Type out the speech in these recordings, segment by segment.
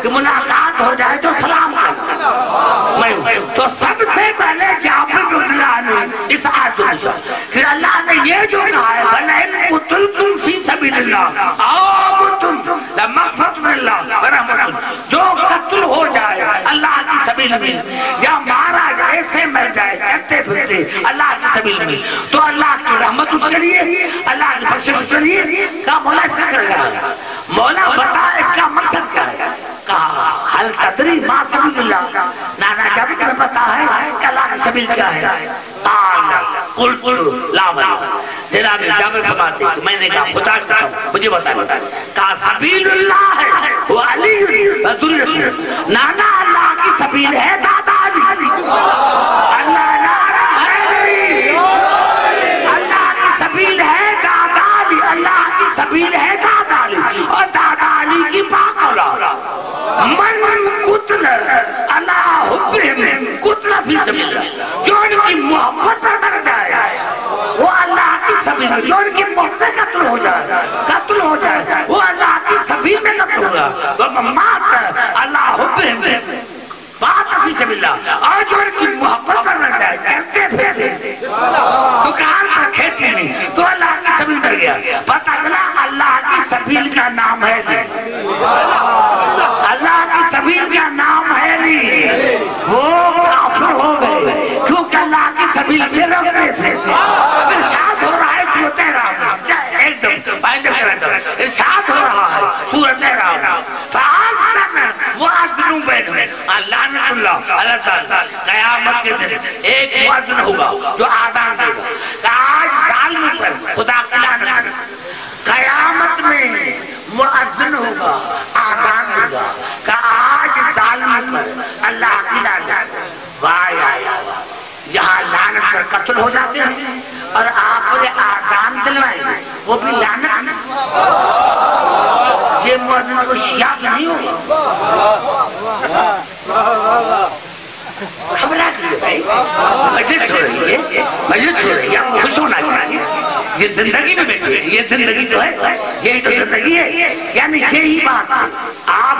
کہ ملاقات ہو جائے تو سلام کرنا میں تو سب سے پہلے جعفر رضی اللہ عنہ اس آیت کو پھر اللہ نے یہ جو کہا ہے وَلَئِن قُتِلْتُمْ فِي سَبِيلِ اللَّهِ أَوْ مُتُمْ لَمَغْفِرَةٌ مِنَ اللَّهِ وَرَحْمَةٌ جو قتل ہو جائے اللہ کی سبیل میں یا مارا جائے ایسے مر جائے کہتے پھرتے اللہ کی سبیل میں تو اللہ کی رحمت اس کے لیے اللہ کی بخشش اس کے لیے کہا مولا اس کا کر گیا مولا بتا اس کا مقصد کیا ہے کہا حل تدری ما سبیل اللہ نانا جب تمہیں پتا ہے کہ اللہ کی سبیل کیا ہے قال قلت لا ولا جناب جابر فرماتے ہیں میں نے کہا خدا کی قسم مجھے بتائیں کہا سبیل اللہ ہے وہ علی رسول نانا اللہ کی سبیل ہے دادا علی اللہ نارا ہے اللہ کی سبیل ہے دادا علی اللہ کی سبیل ہے دادا علی اور دادا علی کی پاک اولاد من قتل اللہ حبہم قتل فی سبیل اللہ جو ان کی محبت پر مر جائے وہ اللہ کی سبیل میں جو ان کی محبت قتل ہو جائے وہ اللہ کی سبیل میں قتل ہوگا وَمَمَّاتَ اللہ حبہم بات فی سبیل اللہ اور جو ان کی محبت پر مر جائے کرتے پھرتے دکان پر کھیتی میں تو اللہ کی سبیل مر گیا پتہ چلا اللہ کی سبیل کا نام ہے اللہ کی سبیل کا نام ہے نہیں وہ کافر ہو گئے کیونکہ اللہ کی سبیل سے روک رہے تھے ارشاد ہو رہا ہے سورۃ احرام ایک دم پائنڈ کرتا ہے ارشاد ہو رہا ہے سورۃ احرام فَآذَنَ مُؤَذِّنٌ بَيْنَهُمْ لعنت اللہ اللہ تعالیٰ قیامت کے دن ایک مؤذن ہوگا جو آذان دے گا کہ آج ظالم پر خدا کی لعنت قیامت میں مؤذن ہوگا آذان دے گا کہ آج ظالم پر اللہ کی لعنت واہ یہاں لعنت پر قتل ہو جاتے ہیں اور آپ نے آذان دلوائے وہ بھی لعنت یہ مؤذن کو شیعہ نہیں ہوگا خبرات لیے بھائی مجلس ہو رہی ہے مجلس ہو رہی ہے آپ خوش ہونا چاہیے یہ زندگی میں بیٹھے ہیں یہ زندگی جو ہے یہی تو زندگی ہے یعنی یہی بات آپ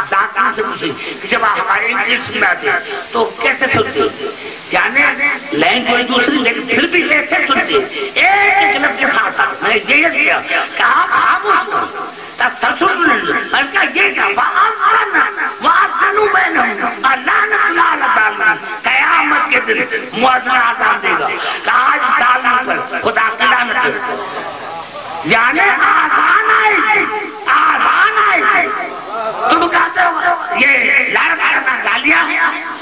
ذاتوں سے پوچھیں کہ جب آپ ہمارے انگلش میں آتے ہیں تو کیسے سنتے ہیں یعنی لینگویج دوسری لیکن پھر بھی کیسے سنتے ہیں ایک لفظ کے ساتھ میں نے یہ کیا کہ آپ خاموش ہو تسلسل اور کہا یہ کہا وَأَذَّنُوا بَيْنَهُمْ لَعْنَةُ اللَّهِ عَلَى الظَّالِمِينَ قیامت کے دن مؤذن آذان دے گا کہ آج ظالم پر خدا کی لعنت ہے یعنی آذان آئے تم کہتے ہو یہ لعنت کرنا گالیاں ہے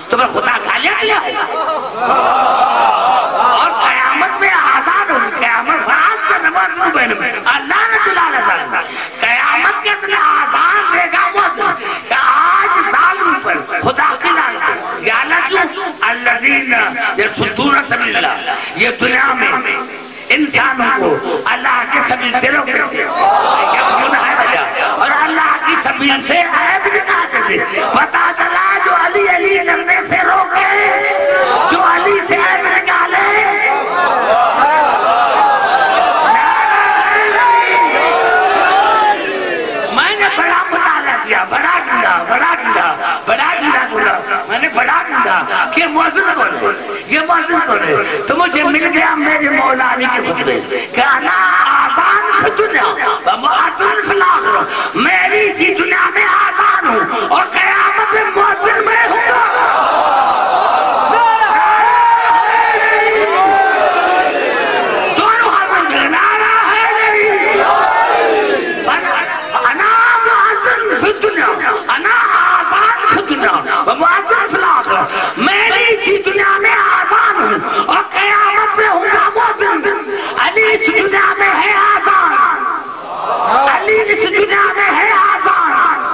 تمہیں خدا گالیاں دیا ہے اور قیامت میں آذان ہوگی قیامت وَأَذَّنُوا بَيْنَهُمْ لَعْنَةُ اللَّهِ عَلَى الظَّالِمِينَ قیامت کے دن آذان دے گا مؤذن کہ آج ظالم پر خدا کی لعنت یا اللہ کیوں الذین یصدون عن سبیل اللہ یہ دنیا میں انسانوں کو اللہ کے سبیل سے روکتے تھے اور اللہ کی سبیل سے عیب دکھاتے تھے پتا چلا جو علی علی کرنے سے روکے جو علی سے عیب نکالے میں نے بڑا ڈھونڈا کہ مؤذن کون ہے یہ مؤذن کون ہے تو مجھے مل گیا میرے مولا علی کے خطبے کہ انا آذان فی دنیا و مؤذن فی الآخرہ میری اسی دنیا میں آذان ہوں اور قیامت میں مؤذن میں ہوں گا دونوں حاضر میں نعرہ ہے انا مؤذن فی دنیا انا آذان فی دنیا و مؤذن فی الآخرہ میری اسی دنیا میں آذان ہوں اور قیامت میں ہوں گا مؤذن علی اس دنیا میں ہے آذان علی اس دنیا میں ہے آذان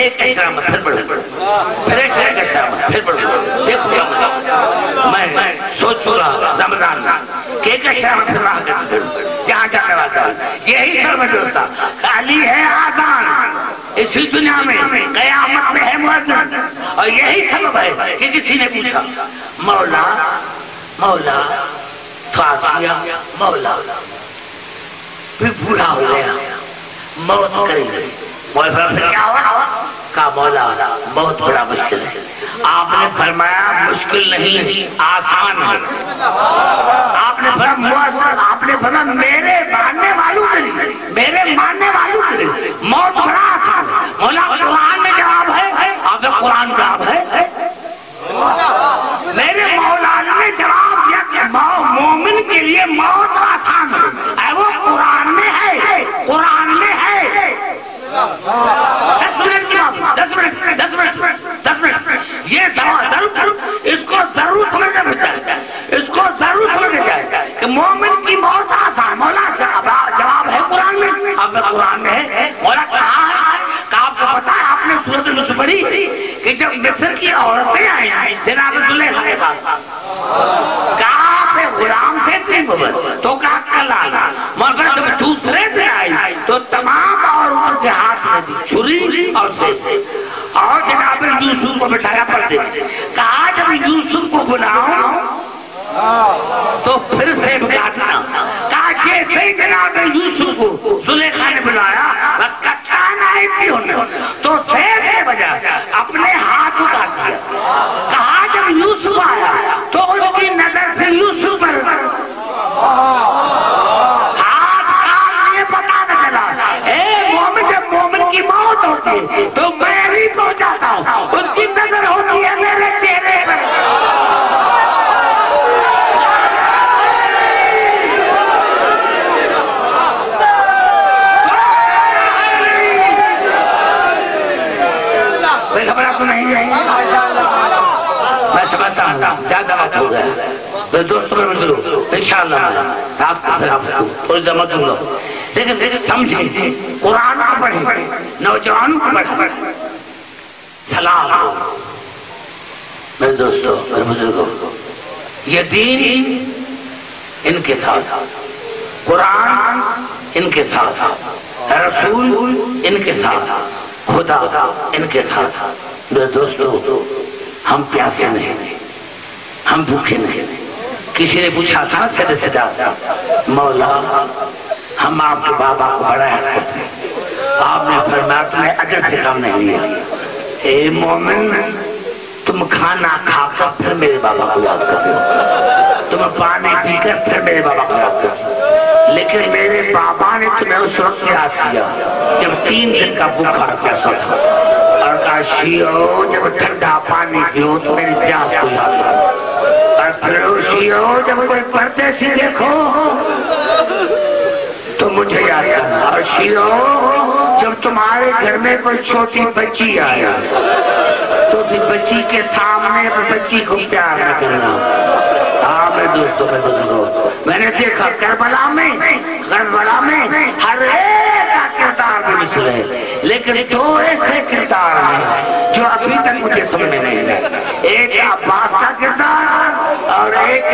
ایک اشرا میں پھر بڑھو، پھر ایک اشرا میں پھر بڑھو. دیکھو کیا مطلب، میں سوچوں گا رمضان میں کہ ایک اشرا میں پھر راہ کرتے جہاں جانے والا ہے. یہی سب ہے دوستا، علی ہے آزان اسی دنیا میں، قیامت میں ہے مؤذن. اور یہی سبب ہے کہ کسی نے پوچھا مولا مولا فاسیہ مولا پھر بوڑھا ہو گیا موت کریں گے. مولا پھر کیا ہوا؟ کہا مولا بہت بڑا مشکل ہے. آپ نے فرمایا مشکل نہیں آسان ہے. آپ نے فرمایا میرے ماننے والوں کے لیے، میرے ماننے والوں کے لیے موت بڑا آسان ہے. مولا قرآن میں جواب ہے، آپ کا قرآن جواب ہے. میرے مولا نے جواب دیا کہ مومن کے لیے موت آسان ہے. وہ قرآن میں ہے، قرآن میں ہے. 10 منٹ یہ ضرور اس کو ضرور سمجھنا چاہیے، اس کو ضرور سمجھنا چاہیے کہ مومن کی موت آسان. مولا جواب ہے قرآن میں. اب قرآن میں ہے. مولا کہاں ہے؟ کہ آپ کو پتا ہے آپ نے سورۃ یوسف پڑھی کہ جب مصر کی عورتیں آئیں جناب زلیخا کے پاس، کہا پہ غلام سے تین ببر تو کہا کل آنا. مگر جب دوسرے دن آئی تو تمام عورتوں کے ہاتھ میں دی چھری اور سیف، اور جناب یوسف کو بٹھایا پردے میں. کہا جب یوسف کو بلاؤں تو پھر سیف کاٹنا. کہا جیسے جناب یوسف کو زلیخا نے بلایا تو سیف کے بجائے اپنے ہاتھ کاٹ دیا. کہا جب یوسف آیا تو ان کی نظر سے یوسف پر ہاتھ کاٹ، یہ پتا نہ چلا. اے مومن، جب مومن کی موت ہوتی ہے تو میں بھی پہنچاتا ہوں، اس کی نظر ہوتی ہے میرے چہرے پر. خبرات تو نہیں ہے. میں سمجھتا ہوں زیادہ وقت ہو گیا. میرے دوستوں میں ضرور انشاءاللہ میں رات کو پھر آپ کو تھوڑی زمت دوں گا. لیکن سمجھیں، قرآن کو پڑھیں، نوجوانوں کو پڑھیں. سلام میرے دوستوں، میرے بزرگوں، یہ دین ان کے ساتھ، قرآن ان کے ساتھ، رسول ان کے ساتھ، خدا ان کے ساتھ. میرے دوستو، ہم پیاسے نہیں، ہم بھوکے نہیں. کسی نے پوچھا تھا سیدھے سیدھا مولا ہم آپ کے بابا کو بڑا یاد کرتے ہیں. آپ نے فرمایا تمہیں اجر سے کم نہیں لیا. اے مومن، تم کھانا کھا کر پھر میرے بابا کو یاد کرتے ہو، تم پانی پی کر پھر میرے بابا کو یاد کرتے ہو. لیکن میرے بابا نے تمہیں اس وقت یاد کیا جب 3 دن کا بھوکا پیاسا تھا، اور کہا شیعو جب ٹھنڈا پانی پیو تو میری پیاس کو یاد کرو. اور پھر شیعو جب کوئی پردیسی دیکھو تو مجھے یاد کرنا. اور شیعو جب تمہارے گھر میں کوئی چھوٹی بچی آیا تو اسی بچی کے سامنے بچی کو پیار نہ کرنا. ہاں میرے دوستوں، میرے بزرگوں، میں نے دیکھا کربلا میں ہر ایک کا کردار بھی مثل ہے، لیکن 2 ایسے کردار ہیں جو ابھی تک مجھے سمجھ میں نہیں ہے. ایک عباس کا کردار اور ایک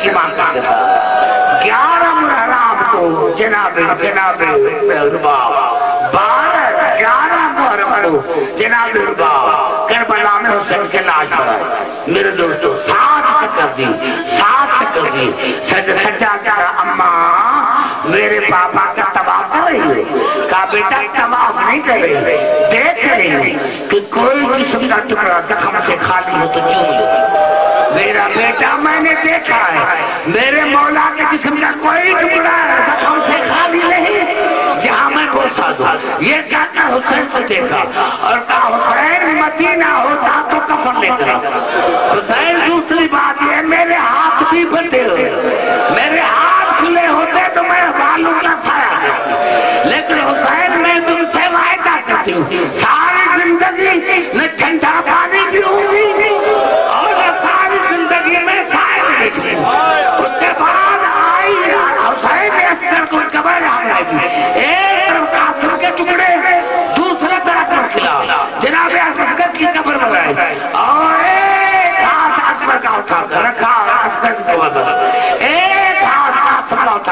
کی ماں کا کردار. 11 محرم کو جناب رباب، 11 محرم کو جناب رباب کربلا میں حسین کے لاش پر آئے. میرے دوستو، 7 کر دی سجا کیا اماں میرے پاپا کا طواف کر رہی ہے. کہا بیٹا طواف نہیں کر رہی، دیکھ رہی ہے کہ کوئی قسم کا ٹکڑا زخم سے خالی ہو تو چوم لو. میرا بیٹا میں نے دیکھا ہے میرے مولا کے جسم کا کوئی ٹکڑا زخم سے خالی نہیں جہاں میں گوسا دوں. یہ کہا کر حسین کو دیکھا اور کہا حسین مدینہ ہوتا تو کفن لے کر. حسین دوسری بات یہ میرے ہاتھ بھی بندے ہوئے، میرے ہاتھ کھلے ہوتے تو میں بالوں کا سایہ ہے. لیکن حسین میں تم سے وعدہ کرتی ہوں ساری زندگی نہ ٹھنڈا پانی پیوں گی اور نہ ساری زندگی میں سائے میں بیٹھوں. اس کے بعد آئی حسین نے عسکر کو قبر حملہ کی. ایک طرف قاسم کے ٹکڑے، دوسرے طرف کھلا جناب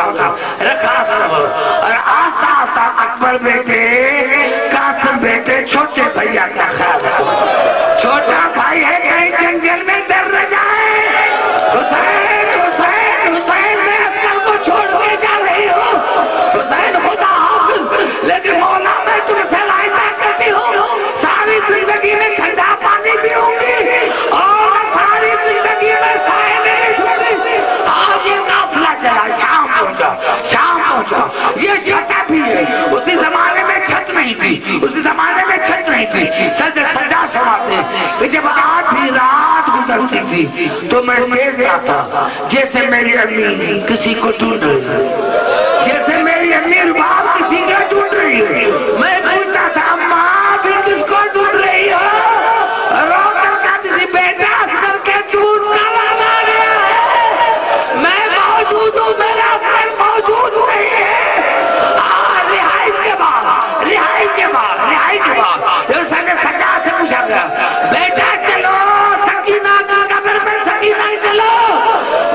اٹھا رکھا سب اور آستا آستا اکبر بیٹے قاسم بیٹے چھوٹے بھائیا کا خیال رکھو چھوٹا بھائی ہے کہیں جنگل میں ڈر نہ جائے حسین حسین حسین میں عسکر کو چھوڑ کے جا رہی ہوں حسین خدا حافظ لیکن مولا میں تم سے رائدہ کرتی ہوں ساری زندگی میں ٹھنڈا پانی پیوں گی اور ساری زندگی میں سائے نہیں چھوڑی آج یہ قافلہ چلا شام پہنچا یہ چھتا بھی ہے اسی زمانے میں چھت نہیں تھی اسی زمانے میں چھت نہیں تھی سجا سماتے کہ جب آدھی رات گزرتی تھی تو میں دیکھ رہا تھا جیسے میری امی کسی کو ڈھونڈ رہی ہے جیسے میری امی رباب کسی کو ڈھونڈ رہی ہے میں پوچھتا تھا ماں بھی کس کو ڈھونڈ رہی ہو رو کر کہتی تھی بیٹا اصغر کے ڈھونڈ کا لانا گیا ہے میں موجود ہوں میرا اصغر موجود نہیں ہے رہائی کے بعد جو سنے سجا سے پوچھا گیا بیٹا چلو سکینہ کی قبر پر سکینہ چلو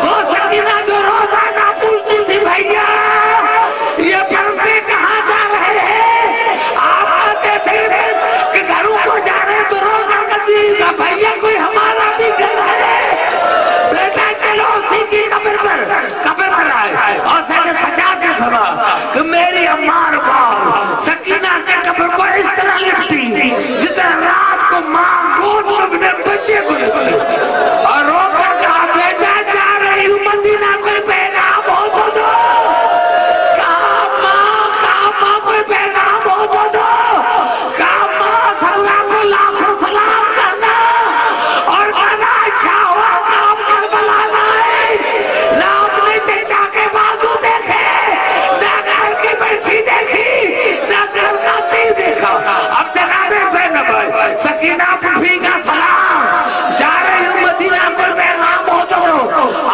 وہ سکینہ جو روزانہ پوچھتی تھی بھائیا یہ پردے کہاں جا رہے ہیں آپ آتے تھے کہ گھروں کو جا رہے ہیں تو روزہ کہتی کہ بھائیا کوئی ہمارا بھی گھر ہے بیٹا چلو اسی کی قبر پر آئے اور سنے سجا کے سنا کہ میری امار باپ سکینہ کے قبر کو اس طرح لکھتی جس طرح رات کو ماں گود میں اپنے بچے کو لکھتی اور رو کر کہا بیٹا جا رہی ہوں مدینہ کوئی پیغام ہو تو دو کہا ماں کوئی پیغام ہو تو دو کہا ماں سگرہ کو لاکھوں سلام کرنا اور کہنا اچھا ہوا کام کربلا نہ نہ اپنے چچا کے بازو دیکھے نہ گھر کی برسی دیکھی نہ گھر کا سی دیکھا اب جناب زینب سکینہ پھوپھی کا سلام جا رہی ہوں مدینہ کوئی پیغام ہو تو آ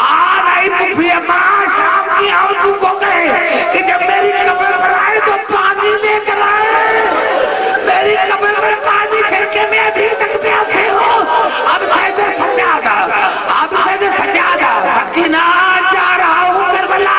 رہی پھوپھی ماں شام کی عورتوں کو کہے کہ جب میری قبر پر آئے تو پانی لے کر آئے میری قبر پر پانی چھڑکے میں ابھی تک پیاسے ہو اب سید سجادہ سکینہ جا رہا ہوں کربلا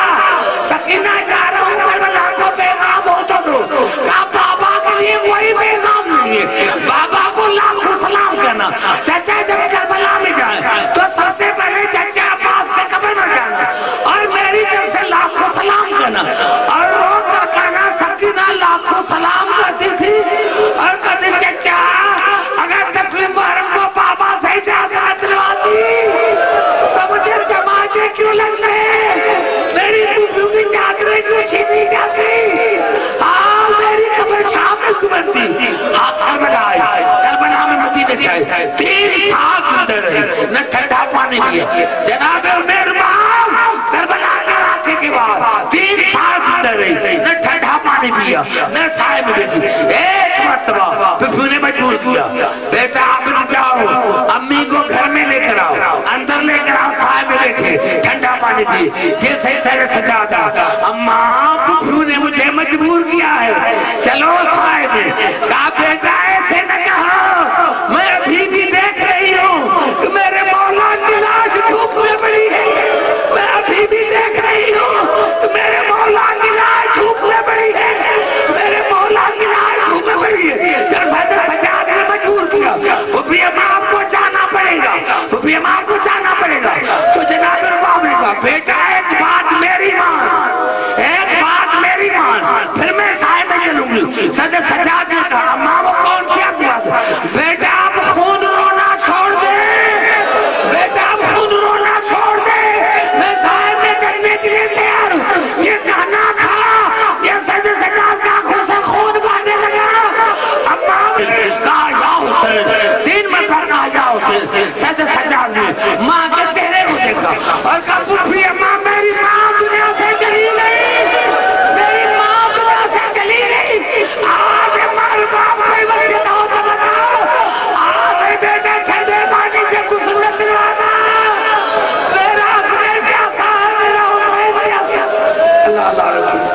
سکینہ جا رہا ہوں کربلا کو پیغام ہو تو دو کہا بابا کے لیے کوئی پیغام نہیں ہے بابا کو لاکھوں سلام کرنا چچا جب کربلا میں جائیں تو سب سے پہلے چچا عباس کے قبر میں جانا اور میری طرف سے لاکھوں سلام کرنا اور رو کر کہنا سکینہ لاکھوں سلام کرتی تھی اور کہتی چچا اگر تسلیم محرم کو بابا سے اجازت دلواتی تو مجھے جماعتیں کیوں لگتے میری پھوپھیوں کی چادریں کیوں چھینی جاتی میری قبر شام میں کیوں بنتی کربلا میں مدینے سے آئے 3 سال اندر رہی نہ ٹھنڈا پانی دیا جناب عمر باپ کربلا کے راکے کے بعد 3 سال اندر رہی نہ ٹھنڈا پانی دیا نہ سائے میں بیٹھی ایک مرتبہ پھر نے مجبور کیا بیٹا آپ نے جاؤ امی کو گھر میں لے کر آؤ اندر لے کر آؤ سائے میں بیٹھے ٹھنڈا پانی دیے جیسے سر سجادہ اماں پھوپھو نے مجھے مجبور کیا ہے چلو سائے میں کہا بیٹا ایسے نہ کہو میں ابھی بھی دیکھ رہی ہوں کہ میرے مولا کی لاش دھوپ میں پڑی ہے میں ابھی بھی دیکھ رہی ہوں کہ میرے مولا کی لاش دھوپ میں پڑی ہے میرے مولا کی لاش دھوپ میں پڑی ہے جب صدر سجاد نے مجبور کیا پھوپھی اماں آپ کو جانا پڑے گا پھوپھی اماں آپ کو جانا پڑے گا تو جناب رباب نے کہا بیٹا ایک بات میری مان پھر میں سائے میں چلوں گی صدر سجاد نے کہا اماں وہ کون سی آپ بات ہے بیٹا آپ خون رونا چھوڑ دے بیٹا آپ خون رونا چھوڑ دے میں سائے میں کرنے کے لیے تیار ہوں یہ کہنا تھا یہ صدر سجاد کا آنکھوں سے خون باندھنے لگا اماں کہا یا حسین 3 مرتبہ کہا یا حسین صدر سجاد نے ماں کے چہرے کو دیکھا اور کہا پھوپھی اماں میری ماں دنیا سے چلی گئی آج ہمارے باپ کوئی وقت ہو تو بتاؤ آج بیٹا ٹھنڈے پانی سے غسل میں دلوانا میرا حسین پیاسا ہے میرا حسین پیاسا اللہ اللہ